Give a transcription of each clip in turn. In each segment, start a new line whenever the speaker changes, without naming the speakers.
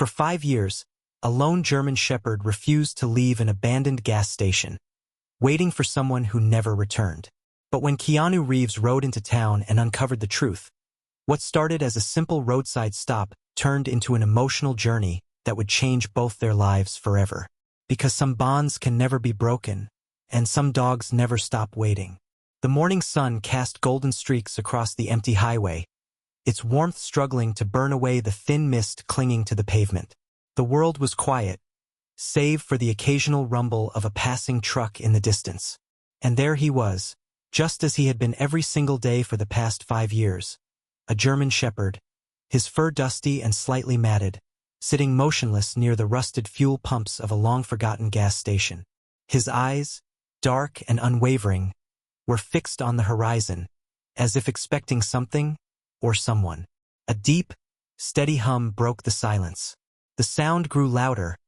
For 5 years, a lone German shepherd refused to leave an abandoned gas station, waiting for someone who never returned. But when Keanu Reeves rode into town and uncovered the truth, what started as a simple roadside stop turned into an emotional journey that would change both their lives forever. Because some bonds can never be broken, and some dogs never stop waiting. The morning sun cast golden streaks across the empty highway, its warmth struggling to burn away the thin mist clinging to the pavement. The world was quiet, save for the occasional rumble of a passing truck in the distance. And there he was, just as he had been every single day for the past 5 years. A German shepherd, his fur dusty and slightly matted, sitting motionless near the rusted fuel pumps of a long-forgotten gas station. His eyes, dark and unwavering, were fixed on the horizon, as if expecting something or someone. A deep, steady hum broke the silence. The sound grew louder,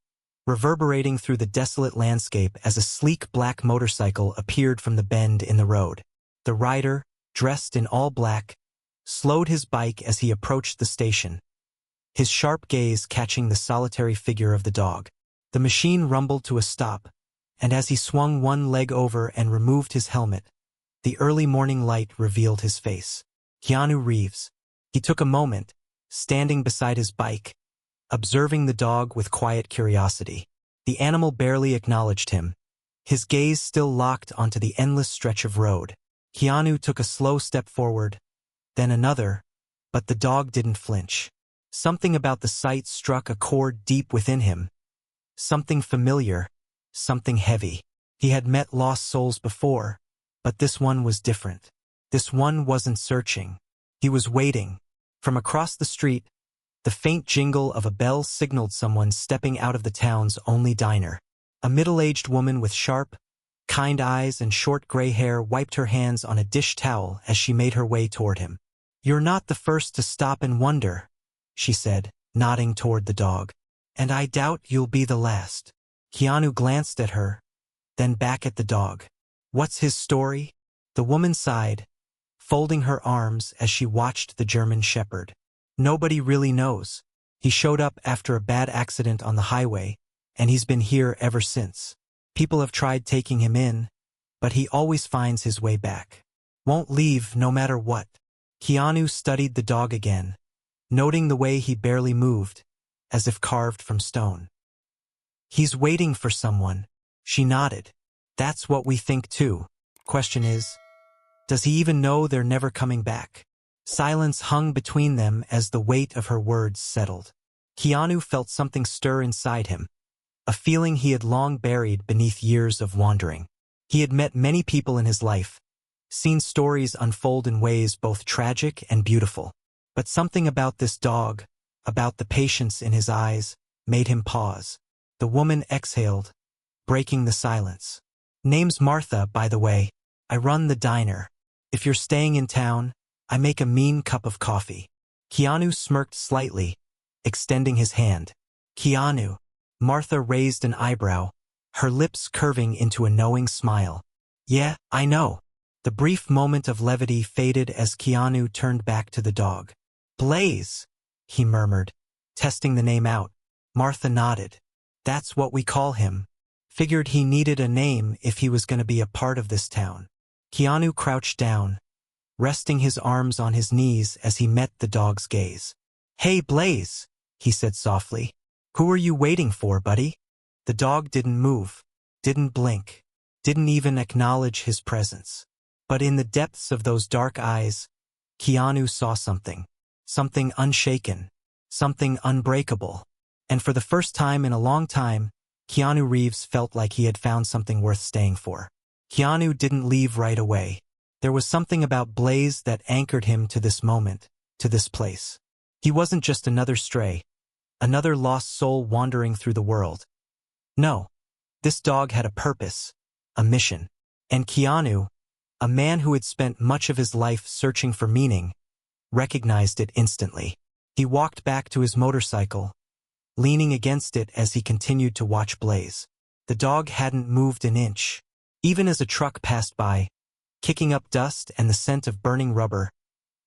reverberating through the desolate landscape as a sleek black motorcycle appeared from the bend in the road. The rider, dressed in all black, slowed his bike as he approached the station, his sharp gaze catching the solitary figure of the dog. The machine rumbled to a stop, and as he swung one leg over and removed his helmet, the early morning light revealed his face. Keanu Reeves. He took a moment, standing beside his bike, observing the dog with quiet curiosity. The animal barely acknowledged him, his gaze still locked onto the endless stretch of road. Keanu took a slow step forward, then another, but the dog didn't flinch. Something about the sight struck a chord deep within him. Something familiar, something heavy. He had met lost souls before, but this one was different. This one wasn't searching. He was waiting. From across the street, the faint jingle of a bell signaled someone stepping out of the town's only diner. A middle-aged woman with sharp, kind eyes and short gray hair wiped her hands on a dish towel as she made her way toward him. "You're not the first to stop and wonder," she said, nodding toward the dog. "And I doubt you'll be the last." Keanu glanced at her, then back at the dog. "What's his story?" The woman sighed, folding her arms as she watched the German shepherd. "Nobody really knows. He showed up after a bad accident on the highway, and he's been here ever since. People have tried taking him in, but he always finds his way back. Won't leave no matter what." Keanu studied the dog again, noting the way he barely moved, as if carved from stone. "He's waiting for someone," she nodded. "That's what we think too. Question is, does he even know they're never coming back?" Silence hung between them as the weight of her words settled. Keanu felt something stir inside him, a feeling he had long buried beneath years of wandering. He had met many people in his life, seen stories unfold in ways both tragic and beautiful. But something about this dog, about the patience in his eyes, made him pause. The woman exhaled, breaking the silence. "Name's Martha, by the way. I run the diner. If you're staying in town, I make a mean cup of coffee." Keanu smirked slightly, extending his hand. "Keanu." Martha raised an eyebrow, her lips curving into a knowing smile. "Yeah, I know." The brief moment of levity faded as Keanu turned back to the dog. "Blaze," he murmured, testing the name out. Martha nodded. "That's what we call him. Figured he needed a name if he was going to be a part of this town." Keanu crouched down, resting his arms on his knees as he met the dog's gaze. "Hey, Blaze," he said softly. "Who are you waiting for, buddy?" The dog didn't move, didn't blink, didn't even acknowledge his presence. But in the depths of those dark eyes, Keanu saw something. Something unshaken, something unbreakable. And for the first time in a long time, Keanu Reeves felt like he had found something worth staying for. Keanu didn't leave right away. There was something about Blaze that anchored him to this moment, to this place. He wasn't just another stray, another lost soul wandering through the world. No, this dog had a purpose, a mission. And Keanu, a man who had spent much of his life searching for meaning, recognized it instantly. He walked back to his motorcycle, leaning against it as he continued to watch Blaze. The dog hadn't moved an inch. Even as a truck passed by, kicking up dust and the scent of burning rubber,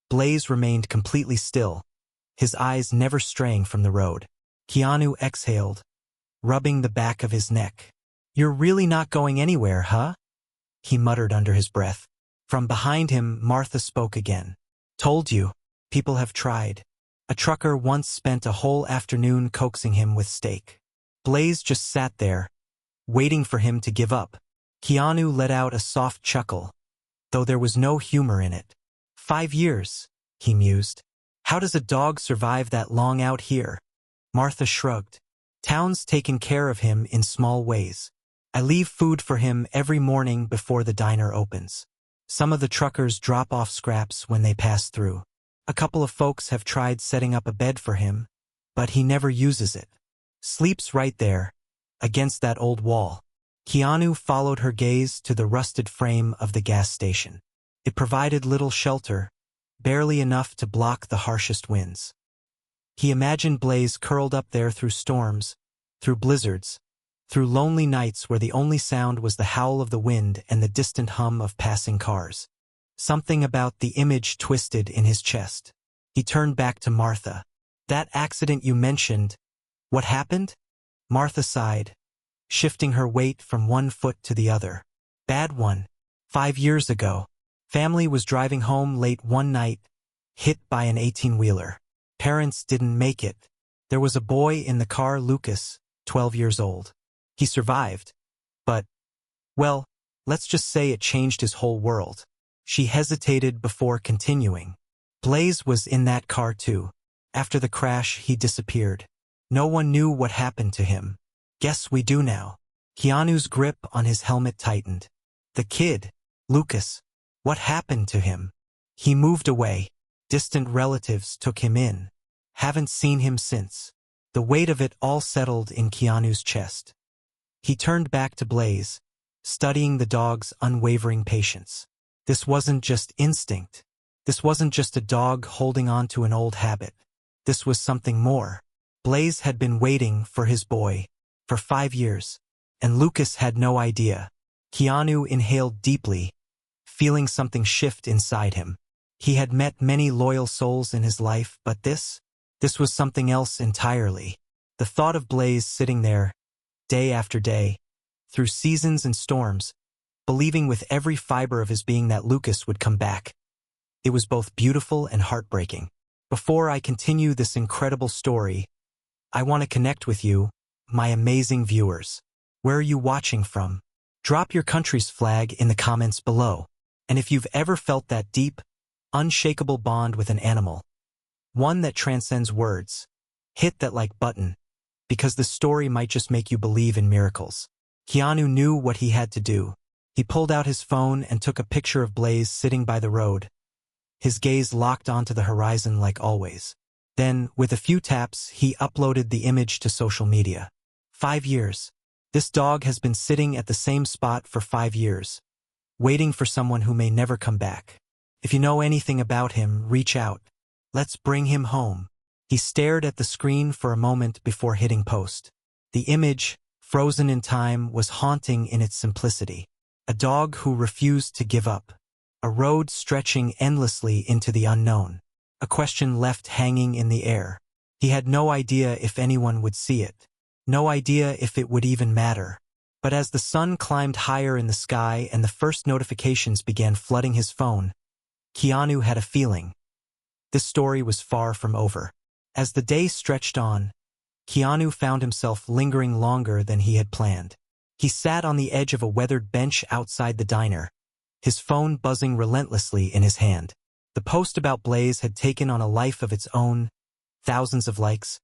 Blaze remained completely still, his eyes never straying from the road. Keanu exhaled, rubbing the back of his neck. "You're really not going anywhere, huh?" he muttered under his breath. From behind him, Martha spoke again. "Told you. People have tried. A trucker once spent a whole afternoon coaxing him with steak. Blaze just sat there, waiting for him to give up." Keanu let out a soft chuckle, though there was no humor in it. 5 years, he mused. How does a dog survive that long out here? Martha shrugged. Town's taken care of him in small ways. I leave food for him every morning before the diner opens. Some of the truckers drop off scraps when they pass through. A couple of folks have tried setting up a bed for him, but he never uses it. Sleeps right there, against that old wall. Keanu followed her gaze to the rusted frame of the gas station. It provided little shelter, barely enough to block the harshest winds. He imagined Blaze curled up there through storms, through blizzards, through lonely nights where the only sound was the howl of the wind and the distant hum of passing cars. Something about the image twisted in his chest. He turned back to Martha. That accident you mentioned, what happened? Martha sighed, shifting her weight from one foot to the other. Bad one. 5 years ago. Family was driving home late one night, hit by an 18-wheeler. Parents didn't make it. There was a boy in the car, Lucas, 12 years old. He survived. But, well, let's just say it changed his whole world. She hesitated before continuing. Blaze was in that car too. After the crash, he disappeared. No one knew what happened to him. Guess we do now. Keanu's grip on his helmet tightened. The kid, Lucas, what happened to him? He moved away. Distant relatives took him in. Haven't seen him since. The weight of it all settled in Keanu's chest. He turned back to Blaze, studying the dog's unwavering patience. This wasn't just instinct. This wasn't just a dog holding on to an old habit. This was something more. Blaze had been waiting for his boy for 5 years, and Lucas had no idea. Keanu inhaled deeply, feeling something shift inside him. He had met many loyal souls in his life, but this was something else entirely. The thought of Blaze sitting there, day after day, through seasons and storms, believing with every fiber of his being that Lucas would come back. It was both beautiful and heartbreaking. Before I continue this incredible story, I want to connect with you, my amazing viewers. Where are you watching from? Drop your country's flag in the comments below. And if you've ever felt that deep, unshakable bond with an animal, one that transcends words, hit that like button, because the story might just make you believe in miracles. Keanu knew what he had to do. He pulled out his phone and took a picture of Blaze sitting by the road, his gaze locked onto the horizon like always. Then, with a few taps, he uploaded the image to social media. 5 years. This dog has been sitting at the same spot for 5 years, waiting for someone who may never come back. If you know anything about him, reach out. Let's bring him home. He stared at the screen for a moment before hitting post. The image, frozen in time, was haunting in its simplicity. A dog who refused to give up. A road stretching endlessly into the unknown. A question left hanging in the air. He had no idea if anyone would see it. No idea if it would even matter. But as the sun climbed higher in the sky and the first notifications began flooding his phone, Keanu had a feeling. This story was far from over. As the day stretched on, Keanu found himself lingering longer than he had planned. He sat on the edge of a weathered bench outside the diner, his phone buzzing relentlessly in his hand. The post about Blaze had taken on a life of its own. Thousands of likes,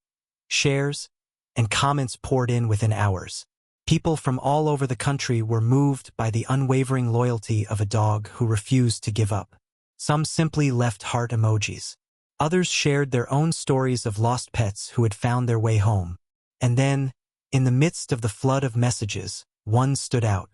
shares, and comments poured in within hours. People from all over the country were moved by the unwavering loyalty of a dog who refused to give up. Some simply left heart emojis. Others shared their own stories of lost pets who had found their way home. And then, in the midst of the flood of messages, one stood out.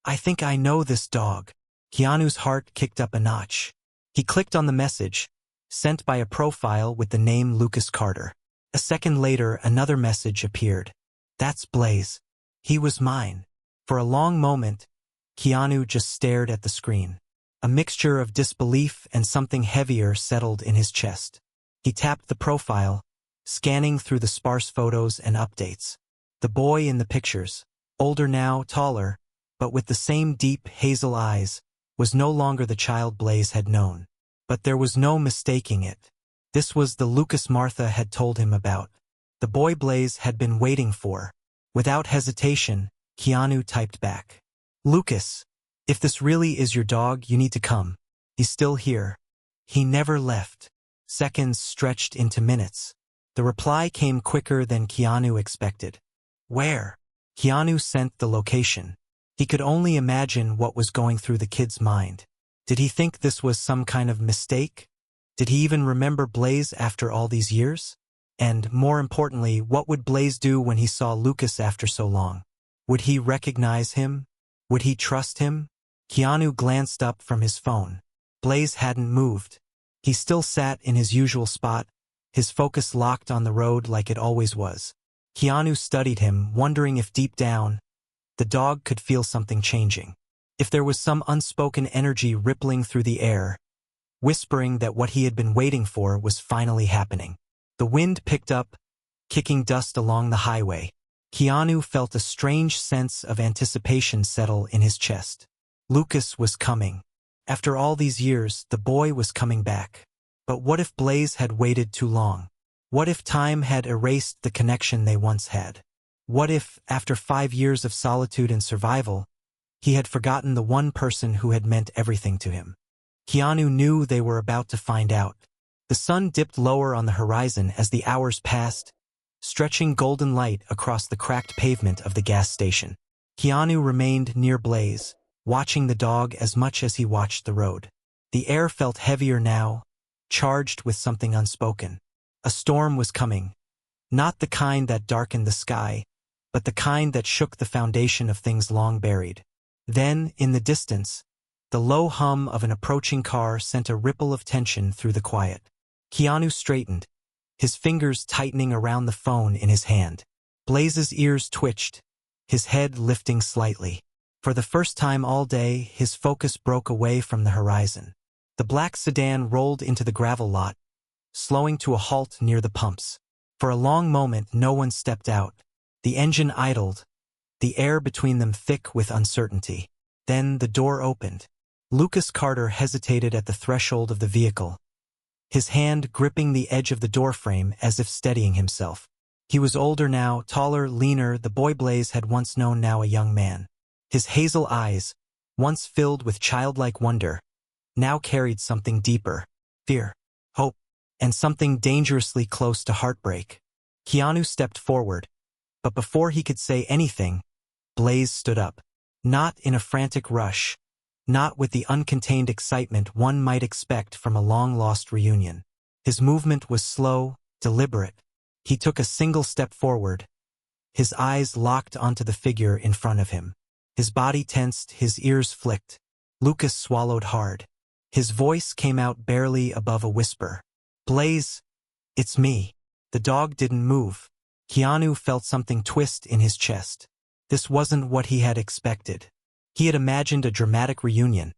I think I know this dog. Keanu's heart kicked up a notch. He clicked on the message, sent by a profile with the name Lucas Carter. A second later, another message appeared. That's Blaze. He was mine. For a long moment, Keanu just stared at the screen. A mixture of disbelief and something heavier settled in his chest. He tapped the profile, scanning through the sparse photos and updates. The boy in the pictures, older now, taller, but with the same deep hazel eyes, was no longer the child Blaze had known. But there was no mistaking it. This was the Lucas Martha had told him about. The boy Blaze had been waiting for. Without hesitation, Keanu typed back. Lucas, if this really is your dog, you need to come. He's still here. He never left. Seconds stretched into minutes. The reply came quicker than Keanu expected. Where? Keanu sent the location. He could only imagine what was going through the kid's mind. Did he think this was some kind of mistake? Did he even remember Blaze after all these years? And, more importantly, what would Blaze do when he saw Lucas after so long? Would he recognize him? Would he trust him? Keanu glanced up from his phone. Blaze hadn't moved. He still sat in his usual spot, his focus locked on the road like it always was. Keanu studied him, wondering if deep down, the dog could feel something changing. If there was some unspoken energy rippling through the air, whispering that what he had been waiting for was finally happening. The wind picked up, kicking dust along the highway. Keanu felt a strange sense of anticipation settle in his chest. Lucas was coming. After all these years, the boy was coming back. But what if Blaze had waited too long? What if time had erased the connection they once had? What if, after 5 years of solitude and survival, he had forgotten the one person who had meant everything to him? Keanu knew they were about to find out. The sun dipped lower on the horizon as the hours passed, stretching golden light across the cracked pavement of the gas station. Keanu remained near Blaze, watching the dog as much as he watched the road. The air felt heavier now, charged with something unspoken. A storm was coming, not the kind that darkened the sky, but the kind that shook the foundation of things long buried. Then, in the distance, the low hum of an approaching car sent a ripple of tension through the quiet. Keanu straightened, his fingers tightening around the phone in his hand. Blaze's ears twitched, his head lifting slightly. For the first time all day, his focus broke away from the horizon. The black sedan rolled into the gravel lot, slowing to a halt near the pumps. For a long moment, no one stepped out. The engine idled, the air between them thick with uncertainty. Then the door opened. Lucas Carter hesitated at the threshold of the vehicle, his hand gripping the edge of the doorframe as if steadying himself. He was older now, taller, leaner, the boy Blaze had once known, now a young man. His hazel eyes, once filled with childlike wonder, now carried something deeper, fear, hope, and something dangerously close to heartbreak. Keanu stepped forward, but before he could say anything, Blaze stood up. Not in a frantic rush, not with the uncontained excitement one might expect from a long-lost reunion. His movement was slow, deliberate. He took a single step forward, his eyes locked onto the figure in front of him. His body tensed, his ears flicked. Lucas swallowed hard. His voice came out barely above a whisper. Blaze, it's me. The dog didn't move. Keanu felt something twist in his chest. This wasn't what he had expected. He had imagined a dramatic reunion,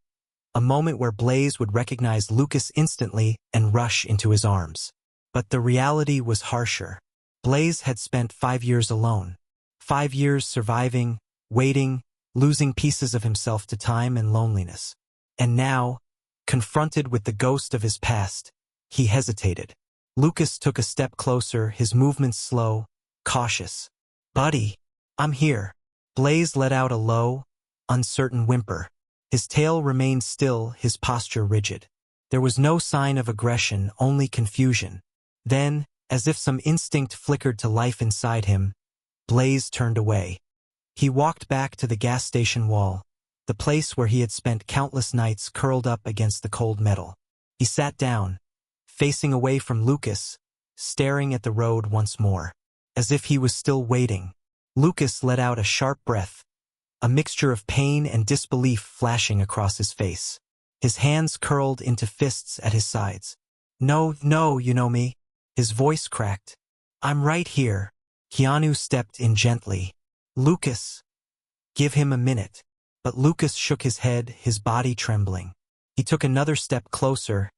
a moment where Blaze would recognize Lucas instantly and rush into his arms. But the reality was harsher. Blaze had spent 5 years alone. 5 years surviving, waiting, losing pieces of himself to time and loneliness. And now, confronted with the ghost of his past, he hesitated. Lucas took a step closer, his movements slow, cautious. Buddy, I'm here. Blaze let out a low, uncertain whimper. His tail remained still, his posture rigid. There was no sign of aggression, only confusion. Then, as if some instinct flickered to life inside him, Blaze turned away. He walked back to the gas station wall, the place where he had spent countless nights curled up against the cold metal. He sat down, facing away from Lucas, staring at the road once more, as if he was still waiting. Lucas let out a sharp breath, a mixture of pain and disbelief flashing across his face. His hands curled into fists at his sides. No, you know me. His voice cracked. I'm right here. Keanu stepped in gently. Lucas. Give him a minute. But Lucas shook his head, his body trembling. He took another step closer,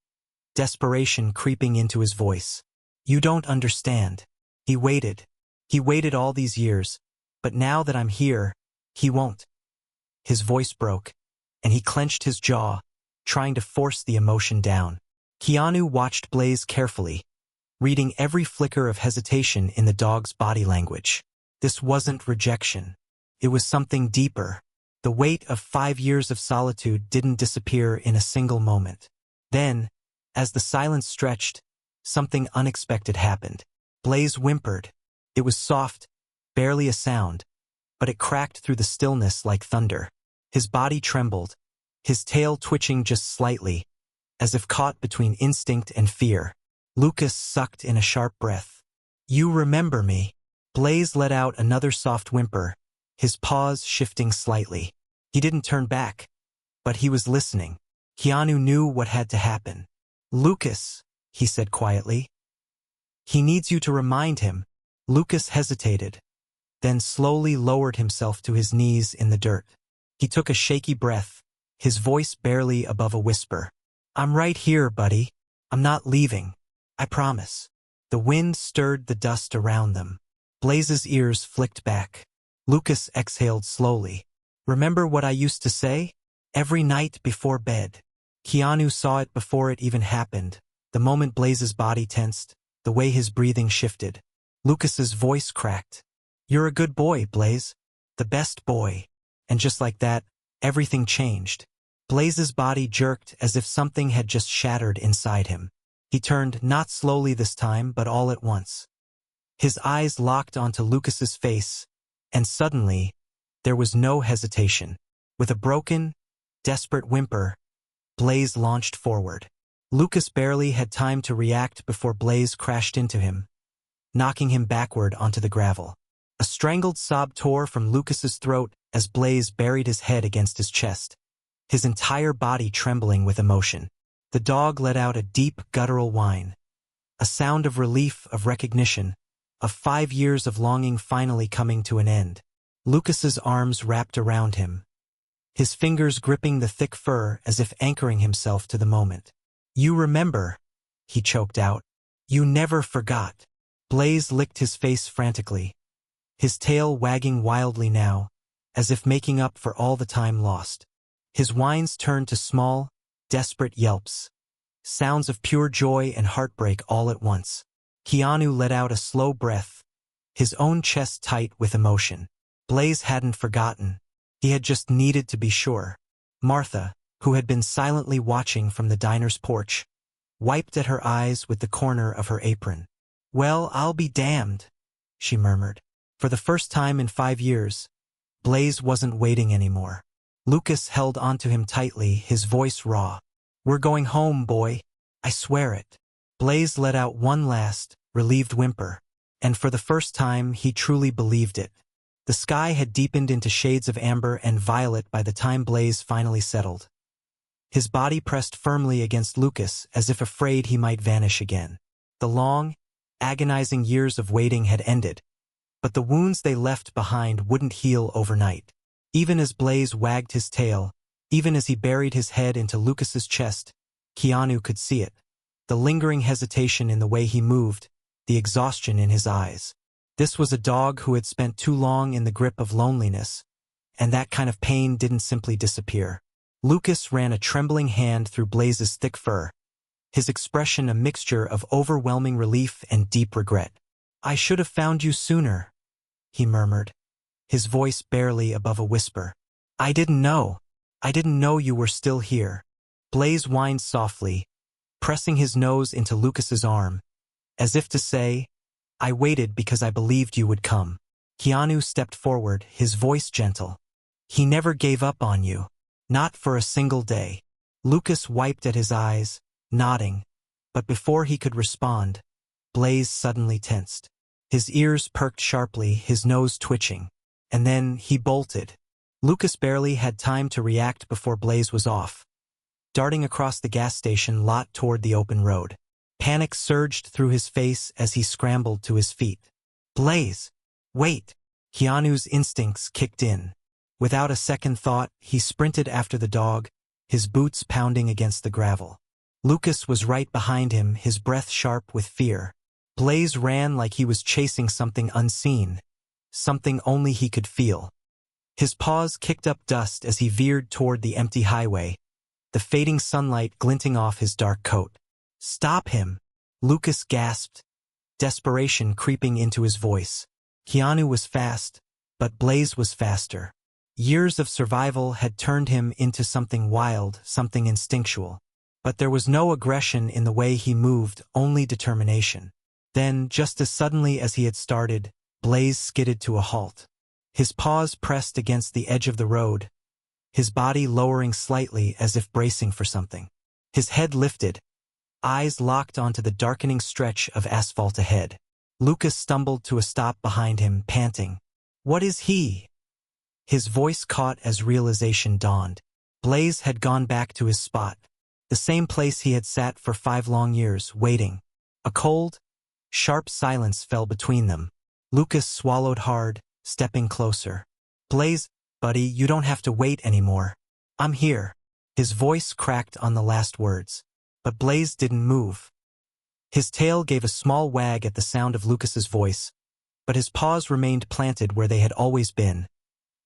desperation creeping into his voice. You don't understand. He waited. He waited all these years, but now that I'm here, he won't. His voice broke, and he clenched his jaw, trying to force the emotion down. Keanu watched Blaze carefully, reading every flicker of hesitation in the dog's body language. This wasn't rejection. It was something deeper. The weight of 5 years of solitude didn't disappear in a single moment. Then, as the silence stretched, something unexpected happened. Blaze whimpered. It was soft, barely a sound, but it cracked through the stillness like thunder. His body trembled, his tail twitching just slightly, as if caught between instinct and fear. Lucas sucked in a sharp breath. You remember me. Blaze let out another soft whimper, his paws shifting slightly. He didn't turn back, but he was listening. Keanu knew what had to happen. Lucas, he said quietly. He needs you to remind him. Lucas hesitated, then slowly lowered himself to his knees in the dirt. He took a shaky breath, his voice barely above a whisper. I'm right here, buddy. I'm not leaving. I promise. The wind stirred the dust around them. Blaze's ears flicked back. Lucas exhaled slowly. Remember what I used to say? Every night before bed. Keanu saw it before it even happened. The moment Blaze's body tensed, the way his breathing shifted. Lucas's voice cracked. You're a good boy, Blaze. The best boy. And just like that, everything changed. Blaze's body jerked as if something had just shattered inside him. He turned, not slowly this time, but all at once. His eyes locked onto Lucas's face, and suddenly, there was no hesitation. With a broken, desperate whimper, Blaze launched forward. Lucas barely had time to react before Blaze crashed into him, knocking him backward onto the gravel. A strangled sob tore from Lucas's throat as Blaze buried his head against his chest, his entire body trembling with emotion. The dog let out a deep, guttural whine, a sound of relief, of recognition, of 5 years of longing finally coming to an end. Lucas's arms wrapped around him, his fingers gripping the thick fur as if anchoring himself to the moment. You remember, he choked out. You never forgot. Blaze licked his face frantically, his tail wagging wildly now, as if making up for all the time lost. His whines turned to small, desperate yelps, sounds of pure joy and heartbreak all at once. Keanu let out a slow breath, his own chest tight with emotion. Blaze hadn't forgotten. He had just needed to be sure. Martha, who had been silently watching from the diner's porch, wiped at her eyes with the corner of her apron. Well, I'll be damned, she murmured. For the first time in 5 years, Blaze wasn't waiting anymore. Lucas held onto him tightly, his voice raw. We're going home, boy. I swear it. Blaze let out one last, relieved whimper, and for the first time he truly believed it. The sky had deepened into shades of amber and violet by the time Blaze finally settled. His body pressed firmly against Lucas as if afraid he might vanish again. The long, agonizing years of waiting had ended, but the wounds they left behind wouldn't heal overnight. Even as Blaze wagged his tail, even as he buried his head into Lucas's chest, Keanu could see it. The lingering hesitation in the way he moved, the exhaustion in his eyes. This was a dog who had spent too long in the grip of loneliness, and that kind of pain didn't simply disappear. Lucas ran a trembling hand through Blaze's thick fur, his expression a mixture of overwhelming relief and deep regret. I should have found you sooner, he murmured, his voice barely above a whisper. I didn't know. I didn't know you were still here. Blaze whined softly, pressing his nose into Lucas's arm, as if to say, I waited because I believed you would come. Keanu stepped forward, his voice gentle. He never gave up on you. Not for a single day. Lucas wiped at his eyes, nodding, but before he could respond, Blaze suddenly tensed. His ears perked sharply, his nose twitching, and then he bolted. Lucas barely had time to react before Blaze was off, darting across the gas station lot toward the open road. Panic surged through his face as he scrambled to his feet. Blaze! Wait! Keanu's instincts kicked in. Without a second thought, he sprinted after the dog, his boots pounding against the gravel. Lucas was right behind him, his breath sharp with fear. Blaze ran like he was chasing something unseen, something only he could feel. His paws kicked up dust as he veered toward the empty highway, the fading sunlight glinting off his dark coat. "Stop him!" Lucas gasped, desperation creeping into his voice. Keanu was fast, but Blaze was faster. Years of survival had turned him into something wild, something instinctual. But there was no aggression in the way he moved, only determination. Then, just as suddenly as he had started, Blaze skidded to a halt. His paws pressed against the edge of the road, his body lowering slightly as if bracing for something. His head lifted, eyes locked onto the darkening stretch of asphalt ahead. Lucas stumbled to a stop behind him, panting. "What is he?" His voice caught as realization dawned. Blaze had gone back to his spot, the same place he had sat for 5 long years, waiting. A cold, sharp silence fell between them. Lucas swallowed hard, stepping closer. "Blaze, buddy, you don't have to wait anymore. I'm here." His voice cracked on the last words. But Blaze didn't move. His tail gave a small wag at the sound of Lucas's voice, but his paws remained planted where they had always been,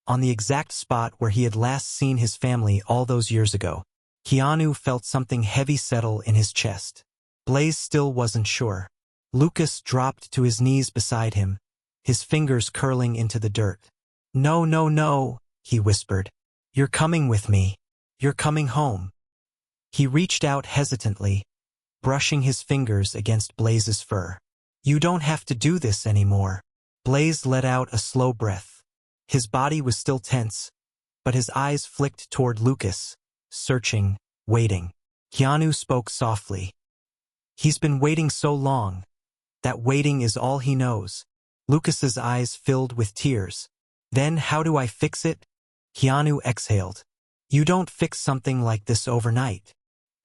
on the exact spot where he had last seen his family all those years ago. Keanu felt something heavy settle in his chest. Blaze still wasn't sure. Lucas dropped to his knees beside him, his fingers curling into the dirt. "No, no, no," he whispered. "You're coming with me. You're coming home." He reached out hesitantly, brushing his fingers against Blaze's fur. "You don't have to do this anymore." Blaze let out a slow breath. His body was still tense, but his eyes flicked toward Lucas, searching, waiting. Keanu spoke softly. "He's been waiting so long. That waiting is all he knows." Lucas's eyes filled with tears. "Then how do I fix it?" Keanu exhaled. "You don't fix something like this overnight."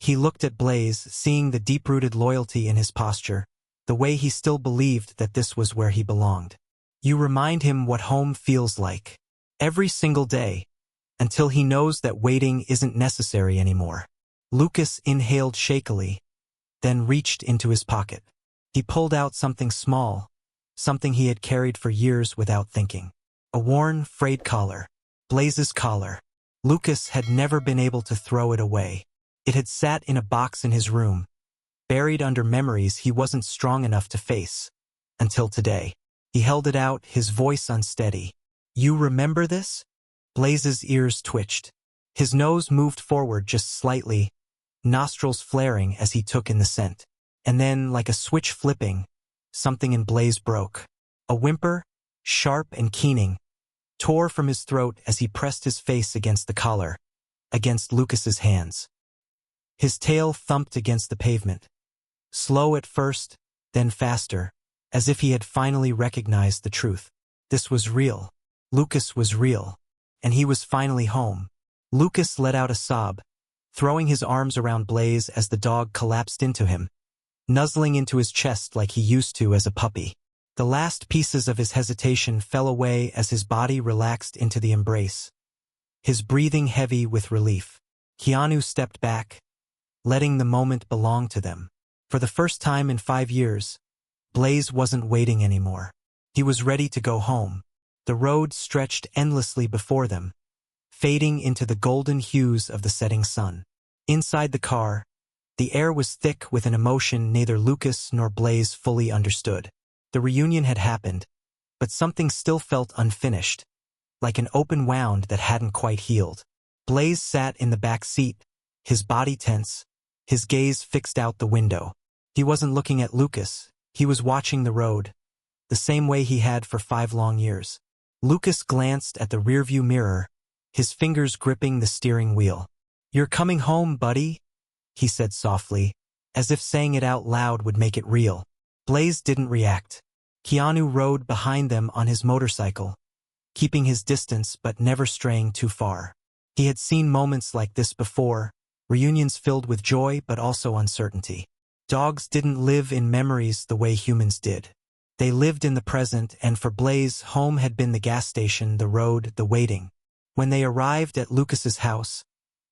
He looked at Blaze, seeing the deep-rooted loyalty in his posture, the way he still believed that this was where he belonged. "You remind him what home feels like. Every single day, until he knows that waiting isn't necessary anymore." Lucas inhaled shakily, then reached into his pocket. He pulled out something small, something he had carried for years without thinking. A worn, frayed collar. Blaze's collar. Lucas had never been able to throw it away. It had sat in a box in his room, buried under memories he wasn't strong enough to face. Until today. He held it out, his voice unsteady. "You remember this?" Blaze's ears twitched. His nose moved forward just slightly, nostrils flaring as he took in the scent. And then, like a switch flipping, something in Blaze broke. A whimper, sharp and keening, tore from his throat as he pressed his face against the collar, against Lucas's hands. His tail thumped against the pavement. Slow at first, then faster, as if he had finally recognized the truth. This was real. Lucas was real. And he was finally home. Lucas let out a sob, throwing his arms around Blaze as the dog collapsed into him, nuzzling into his chest like he used to as a puppy. The last pieces of his hesitation fell away as his body relaxed into the embrace, his breathing heavy with relief. Keanu stepped back, letting the moment belong to them. For the first time in 5 years, Blaze wasn't waiting anymore. He was ready to go home. The road stretched endlessly before them, fading into the golden hues of the setting sun. Inside the car, the air was thick with an emotion neither Lucas nor Blaze fully understood. The reunion had happened, but something still felt unfinished, like an open wound that hadn't quite healed. Blaze sat in the back seat, his body tense, his gaze fixed out the window. He wasn't looking at Lucas, he was watching the road, the same way he had for 5 long years. Lucas glanced at the rearview mirror, his fingers gripping the steering wheel. "You're coming home, buddy," he said softly, as if saying it out loud would make it real. Blaze didn't react. Keanu rode behind them on his motorcycle, keeping his distance but never straying too far. He had seen moments like this before, reunions filled with joy but also uncertainty. Dogs didn't live in memories the way humans did. They lived in the present, and for Blaze, home had been the gas station, the road, the waiting. When they arrived at Lucas's house,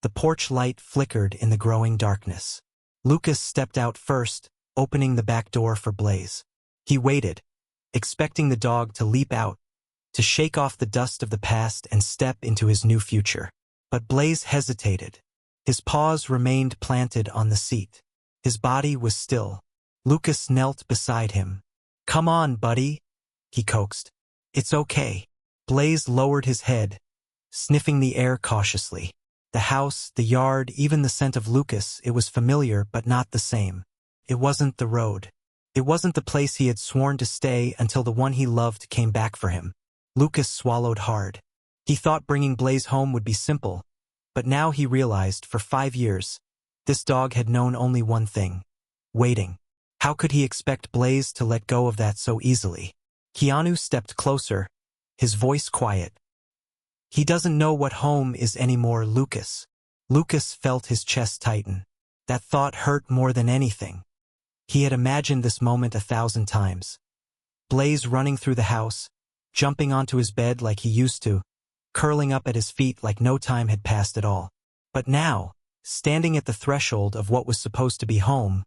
the porch light flickered in the growing darkness. Lucas stepped out first, opening the back door for Blaze. He waited, expecting the dog to leap out, to shake off the dust of the past and step into his new future. But Blaze hesitated. His paws remained planted on the seat. His body was still. Lucas knelt beside him. "Come on, buddy," he coaxed. "It's okay." Blaze lowered his head, sniffing the air cautiously. The house, the yard, even the scent of Lucas, it was familiar but not the same. It wasn't the road. It wasn't the place he had sworn to stay until the one he loved came back for him. Lucas swallowed hard. He thought bringing Blaze home would be simple, but now he realized, for 5 years, this dog had known only one thing: waiting. How could he expect Blaze to let go of that so easily? Keanu stepped closer, his voice quiet. "He doesn't know what home is anymore, Lucas." Lucas felt his chest tighten. That thought hurt more than anything. He had imagined this moment 1,000 times. Blaze running through the house, jumping onto his bed like he used to, curling up at his feet like no time had passed at all. But now, standing at the threshold of what was supposed to be home,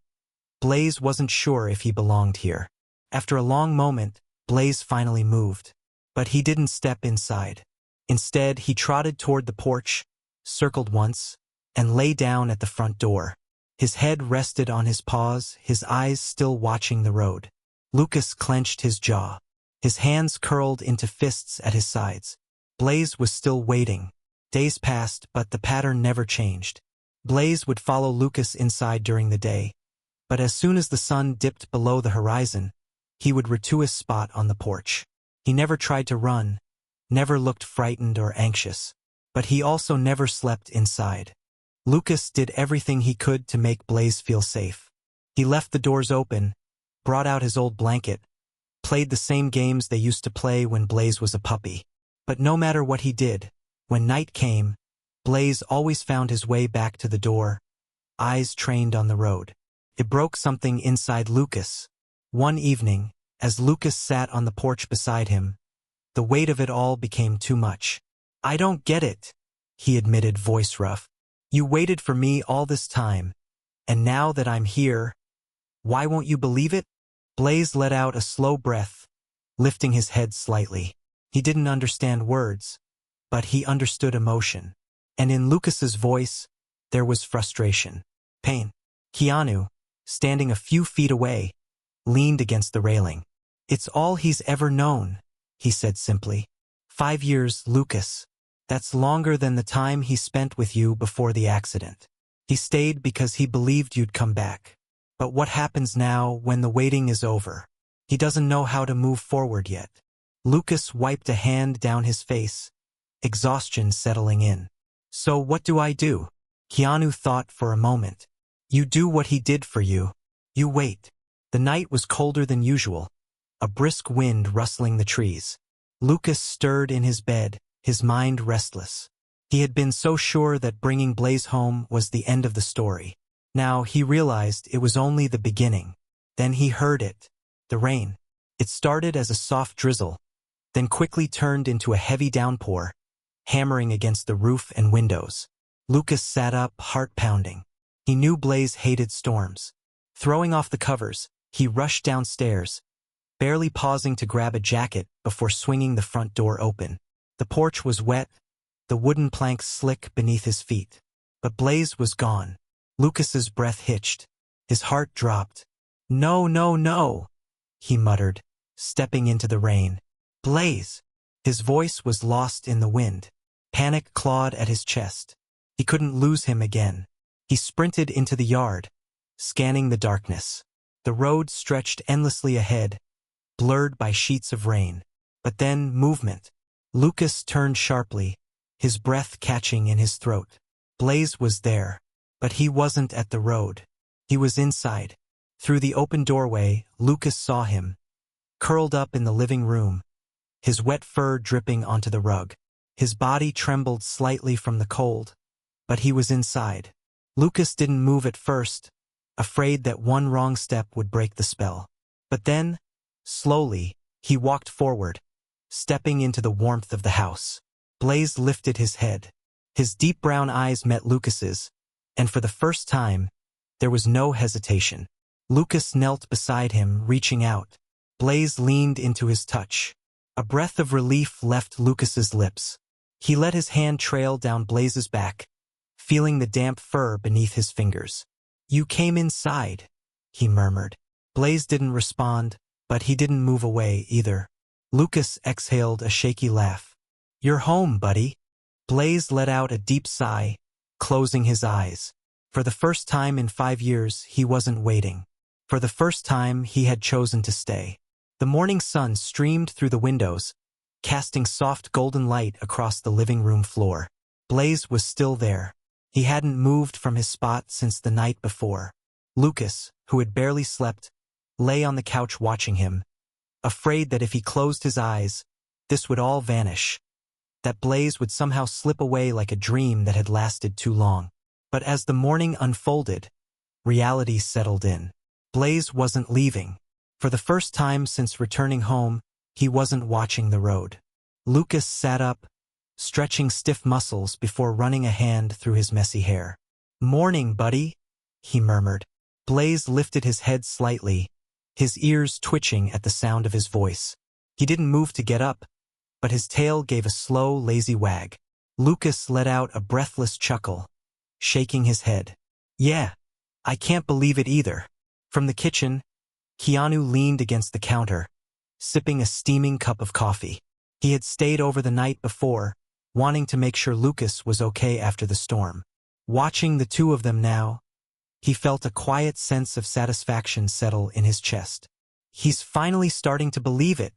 Blaze wasn't sure if he belonged here. After a long moment, Blaze finally moved. But he didn't step inside. Instead, he trotted toward the porch, circled once, and lay down at the front door. His head rested on his paws, his eyes still watching the road. Lucas clenched his jaw. His hands curled into fists at his sides. Blaze was still waiting. Days passed, but the pattern never changed. Blaze would follow Lucas inside during the day, but as soon as the sun dipped below the horizon, he would return to his spot on the porch. He never tried to run, never looked frightened or anxious, but he also never slept inside. Lucas did everything he could to make Blaze feel safe. He left the doors open, brought out his old blanket, played the same games they used to play when Blaze was a puppy. But no matter what he did, when night came, Blaze always found his way back to the door, eyes trained on the road. It broke something inside Lucas. One evening, as Lucas sat on the porch beside him, the weight of it all became too much. "I don't get it," he admitted, voice rough. "You waited for me all this time, and now that I'm here, why won't you believe it?" Blaze let out a slow breath, lifting his head slightly. He didn't understand words, but he understood emotion. And in Lucas's voice, there was frustration, pain. Keanu, standing a few feet away, leaned against the railing. "It's all he's ever known," he said simply. 5 years, Lucas. That's longer than the time he spent with you before the accident. He stayed because he believed you'd come back. But what happens now when the waiting is over? He doesn't know how to move forward yet." Lucas wiped a hand down his face, exhaustion settling in. "So what do I do?" Keanu thought for a moment. "You do what he did for you. You wait." The night was colder than usual, a brisk wind rustling the trees. Lucas stirred in his bed, his mind restless. He had been so sure that bringing Blaze home was the end of the story. Now he realized it was only the beginning. Then he heard it, the rain. It started as a soft drizzle, then quickly turned into a heavy downpour, hammering against the roof and windows. Lucas sat up, heart pounding. He knew Blaze hated storms. Throwing off the covers, he rushed downstairs, barely pausing to grab a jacket before swinging the front door open. The porch was wet, the wooden planks slick beneath his feet. But Blaze was gone. Lucas's breath hitched. His heart dropped. "No, no, no," he muttered, stepping into the rain. "Blaze!" His voice was lost in the wind. Panic clawed at his chest. He couldn't lose him again. He sprinted into the yard, scanning the darkness. The road stretched endlessly ahead, blurred by sheets of rain. But then, movement. Lucas turned sharply, his breath catching in his throat. Blaze was there, but he wasn't at the road. He was inside. Through the open doorway, Lucas saw him, curled up in the living room, his wet fur dripping onto the rug. His body trembled slightly from the cold, but he was inside. Lucas didn't move at first, afraid that one wrong step would break the spell. But then, slowly, he walked forward, stepping into the warmth of the house. Blaze lifted his head. His deep brown eyes met Lucas's, and for the first time, there was no hesitation. Lucas knelt beside him, reaching out. Blaze leaned into his touch. A breath of relief left Lucas's lips. He let his hand trail down Blaze's back, feeling the damp fur beneath his fingers. "You came inside," he murmured. Blaze didn't respond, but he didn't move away either. Lucas exhaled a shaky laugh. "You're home, buddy." Blaze let out a deep sigh, closing his eyes. For the first time in 5 years, he wasn't waiting. For the first time, he had chosen to stay. The morning sun streamed through the windows, casting soft golden light across the living room floor. Blaze was still there. He hadn't moved from his spot since the night before. Lucas, who had barely slept, lay on the couch watching him, afraid that if he closed his eyes, this would all vanish, that Blaze would somehow slip away like a dream that had lasted too long. But as the morning unfolded, reality settled in. Blaze wasn't leaving. For the first time since returning home, he wasn't watching the road. Lucas sat up, stretching stiff muscles before running a hand through his messy hair. "Morning, buddy," he murmured. Blaze lifted his head slightly, his ears twitching at the sound of his voice. He didn't move to get up, but his tail gave a slow, lazy wag. Lucas let out a breathless chuckle, shaking his head. "Yeah, I can't believe it either." From the kitchen, Keanu leaned against the counter, sipping a steaming cup of coffee. He had stayed over the night before, wanting to make sure Lucas was okay after the storm. Watching the two of them now, he felt a quiet sense of satisfaction settle in his chest. "He's finally starting to believe it,"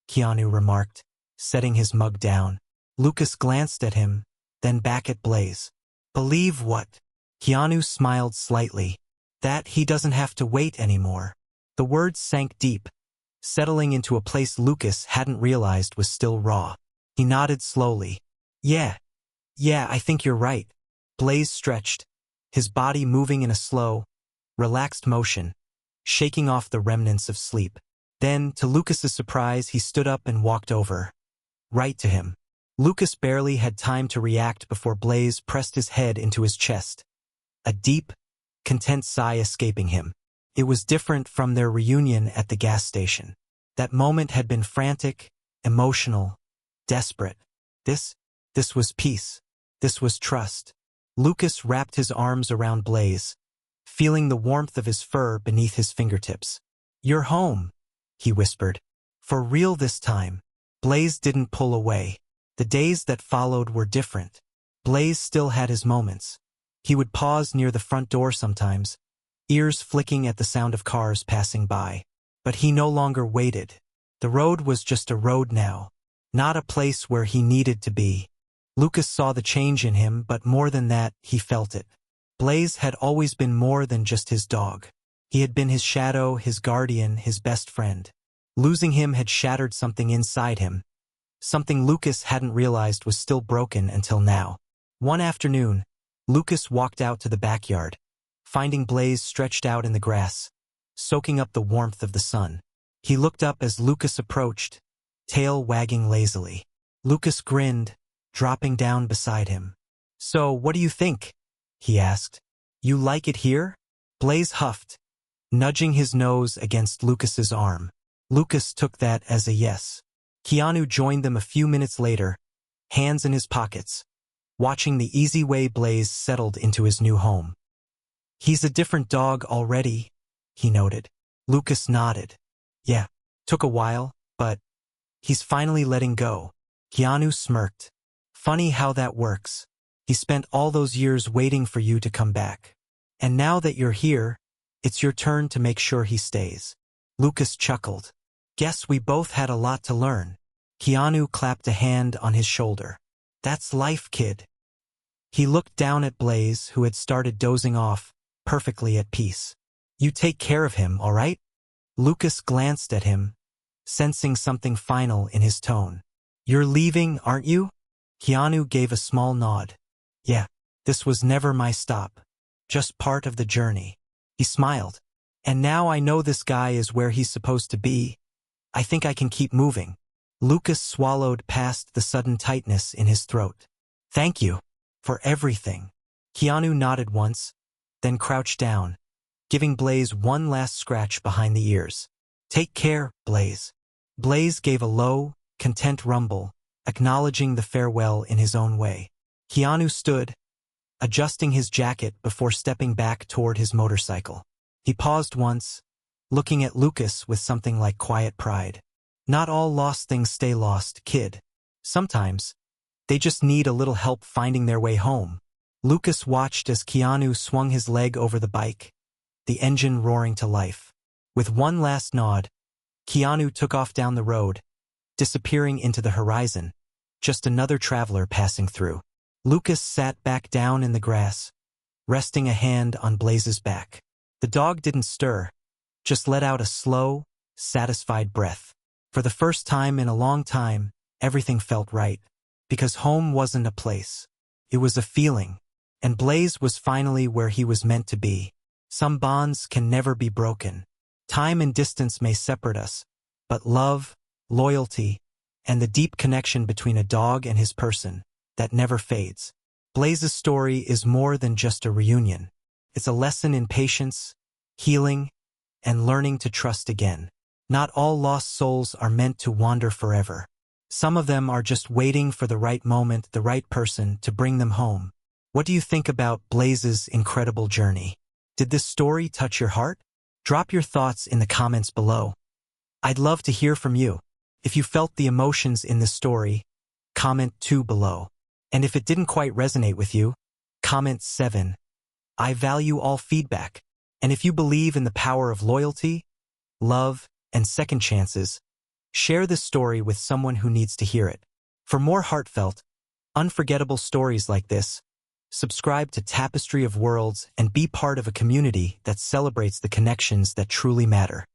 Keanu remarked, setting his mug down. Lucas glanced at him, then back at Blaze. "Believe what?" Keanu smiled slightly. "That he doesn't have to wait anymore." The words sank deep, settling into a place Lucas hadn't realized was still raw. He nodded slowly. Yeah, I think you're right." Blaze stretched, his body moving in a slow, relaxed motion, shaking off the remnants of sleep. Then, to Lucas's surprise, he stood up and walked over, right to him. Lucas barely had time to react before Blaze pressed his head into his chest, a deep, content sigh escaping him. It was different from their reunion at the gas station. That moment had been frantic, emotional, desperate. This was peace. This was trust. Lucas wrapped his arms around Blaze, feeling the warmth of his fur beneath his fingertips. "You're home," he whispered. "For real this time." Blaze didn't pull away. The days that followed were different. Blaze still had his moments. He would pause near the front door sometimes, ears flicking at the sound of cars passing by. But he no longer waited. The road was just a road now, not a place where he needed to be. Lucas saw the change in him, but more than that, he felt it. Blaze had always been more than just his dog. He had been his shadow, his guardian, his best friend. Losing him had shattered something inside him, something Lucas hadn't realized was still broken until now. One afternoon, Lucas walked out to the backyard, finding Blaze stretched out in the grass, soaking up the warmth of the sun. He looked up as Lucas approached, tail wagging lazily. Lucas grinned, dropping down beside him. "So, what do you think?" he asked. "You like it here?" Blaze huffed, nudging his nose against Lucas's arm. Lucas took that as a yes. Keanu joined them a few minutes later, hands in his pockets, watching the easy way Blaze settled into his new home. "He's a different dog already," he noted. Lucas nodded. "Yeah, took a while, but he's finally letting go." Keanu smirked. "Funny how that works. He spent all those years waiting for you to come back. And now that you're here, it's your turn to make sure he stays." Lucas chuckled. "Guess we both had a lot to learn." Keanu clapped a hand on his shoulder. "That's life, kid." He looked down at Blaze, who had started dozing off, perfectly at peace. "You take care of him, all right?" Lucas glanced at him, sensing something final in his tone. "You're leaving, aren't you?" Keanu gave a small nod. "Yeah, this was never my stop. Just part of the journey." He smiled. "And now I know this guy is where he's supposed to be. I think I can keep moving." Lucas swallowed past the sudden tightness in his throat. "Thank you for everything." Keanu nodded once, then crouched down, giving Blaze one last scratch behind the ears. Take care, Blaze. Blaze gave a low, content rumble, acknowledging the farewell in his own way. Keanu stood, adjusting his jacket before stepping back toward his motorcycle. He paused once, looking at Lucas with something like quiet pride. Not all lost things stay lost, kid. Sometimes, they just need a little help finding their way home. Lucas watched as Keanu swung his leg over the bike, the engine roaring to life. With one last nod, Keanu took off down the road, disappearing into the horizon, just another traveler passing through. Lucas sat back down in the grass, resting a hand on Blaze's back. The dog didn't stir, just let out a slow, satisfied breath. For the first time in a long time, everything felt right. Because home wasn't a place. It was a feeling. And Blaze was finally where he was meant to be. Some bonds can never be broken. Time and distance may separate us, but love, loyalty, and the deep connection between a dog and his person, that never fades. Blaze's story is more than just a reunion. It's a lesson in patience, healing, and learning to trust again. Not all lost souls are meant to wander forever. Some of them are just waiting for the right moment, the right person to bring them home. What do you think about Blaze's incredible journey? Did this story touch your heart? Drop your thoughts in the comments below. I'd love to hear from you. If you felt the emotions in this story, comment 2 below. And if it didn't quite resonate with you, comment 7. I value all feedback. And if you believe in the power of loyalty, love, and second chances, share this story with someone who needs to hear it. For more heartfelt, unforgettable stories like this, subscribe to Tapestry of Worlds and be part of a community that celebrates the connections that truly matter.